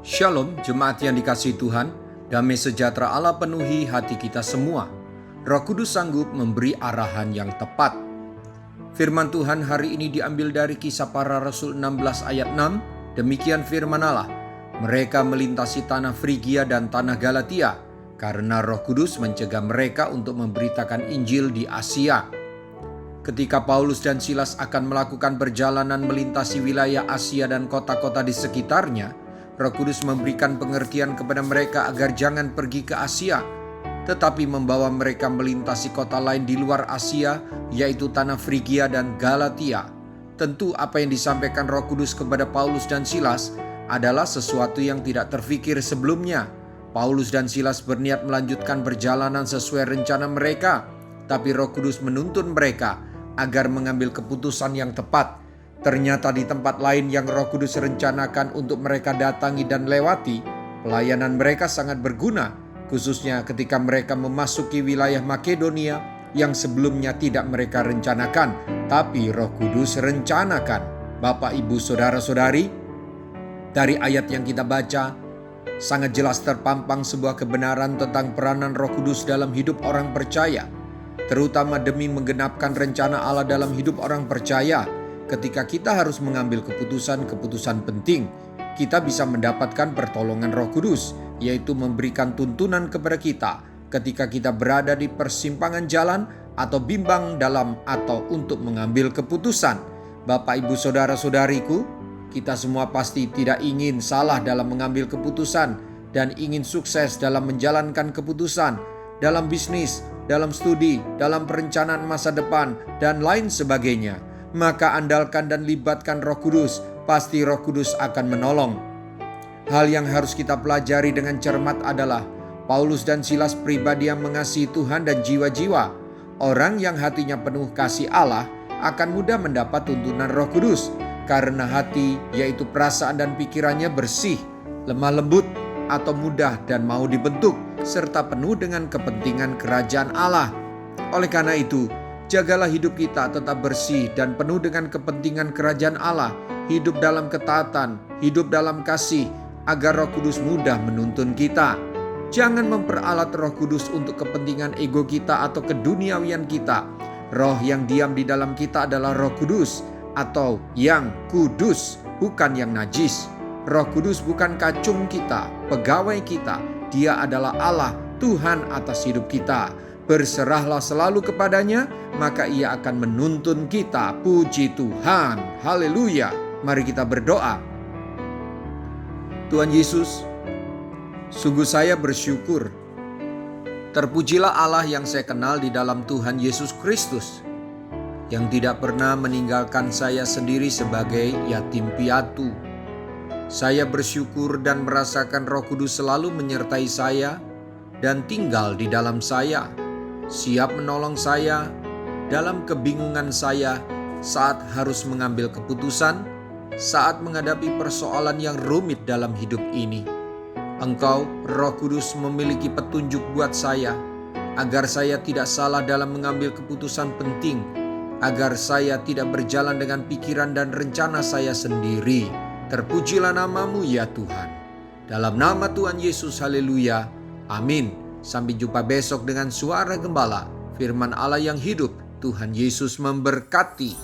Shalom, jemaat yang dikasihi Tuhan, damai sejahtera Allah penuhi hati kita semua. Roh Kudus sanggup memberi arahan yang tepat. Firman Tuhan hari ini diambil dari Kisah Para Rasul 16 ayat 6. Demikian firman Allah, mereka melintasi tanah Frigia dan tanah Galatia, karena Roh Kudus mencegah mereka untuk memberitakan Injil di Asia. Ketika Paulus dan Silas akan melakukan perjalanan melintasi wilayah Asia dan kota-kota di sekitarnya, Roh Kudus memberikan pengertian kepada mereka agar jangan pergi ke Asia, tetapi membawa mereka melintasi kota lain di luar Asia, yaitu tanah Frigia dan Galatia. Tentu apa yang disampaikan Roh Kudus kepada Paulus dan Silas adalah sesuatu yang tidak terfikir sebelumnya. Paulus dan Silas berniat melanjutkan perjalanan sesuai rencana mereka, tapi Roh Kudus menuntun mereka agar mengambil keputusan yang tepat. Ternyata di tempat lain yang Roh Kudus rencanakan untuk mereka datangi dan lewati, pelayanan mereka sangat berguna, khususnya ketika mereka memasuki wilayah Makedonia yang sebelumnya tidak mereka rencanakan, tapi Roh Kudus rencanakan. Bapak, Ibu, Saudara-saudari, dari ayat yang kita baca, sangat jelas terpampang sebuah kebenaran tentang peranan Roh Kudus dalam hidup orang percaya, terutama demi menggenapkan rencana Allah dalam hidup orang percaya. Ketika kita harus mengambil keputusan-keputusan penting, kita bisa mendapatkan pertolongan Roh Kudus, yaitu memberikan tuntunan kepada kita ketika kita berada di persimpangan jalan atau bimbang dalam atau untuk mengambil keputusan. Bapak, Ibu, Saudara-saudariku, kita semua pasti tidak ingin salah dalam mengambil keputusan dan ingin sukses dalam menjalankan keputusan, dalam bisnis, dalam studi, dalam perencanaan masa depan, dan lain sebagainya. Maka andalkan dan libatkan Roh Kudus, pasti Roh Kudus akan menolong. Hal yang harus kita pelajari dengan cermat adalah Paulus dan Silas pribadi yang mengasihi Tuhan dan jiwa-jiwa. Orang yang hatinya penuh kasih Allah akan mudah mendapat tuntunan Roh Kudus, karena hati, yaitu perasaan dan pikirannya bersih, lemah lembut, atau mudah dan mau dibentuk, serta penuh dengan kepentingan kerajaan Allah. Oleh karena itu, jagalah hidup kita tetap bersih dan penuh dengan kepentingan kerajaan Allah, hidup dalam ketaatan, hidup dalam kasih, agar Roh Kudus mudah menuntun kita. Jangan memperalat Roh Kudus untuk kepentingan ego kita atau keduniawian kita. Roh yang diam di dalam kita adalah Roh Kudus, atau yang kudus, bukan yang najis. Roh Kudus bukan kacung kita, pegawai kita. Dia adalah Allah, Tuhan atas hidup kita. Berserahlah selalu kepadanya, maka Ia akan menuntun kita. Puji Tuhan, haleluya. Mari kita berdoa. Tuhan Yesus, sungguh saya bersyukur. Terpujilah Allah yang saya kenal di dalam Tuhan Yesus Kristus, yang tidak pernah meninggalkan saya sendiri sebagai yatim piatu. Saya bersyukur dan merasakan Roh Kudus selalu menyertai saya dan tinggal di dalam saya, siap menolong saya dalam kebingungan saya saat harus mengambil keputusan, saat menghadapi persoalan yang rumit dalam hidup ini. Engkau, Roh Kudus, memiliki petunjuk buat saya, agar saya tidak salah dalam mengambil keputusan penting, agar saya tidak berjalan dengan pikiran dan rencana saya sendiri. Terpujilah namamu ya Tuhan. Dalam nama Tuhan Yesus, haleluya, amin. Sampai jumpa besok dengan suara gembala, firman Allah yang hidup. Tuhan Yesus memberkati.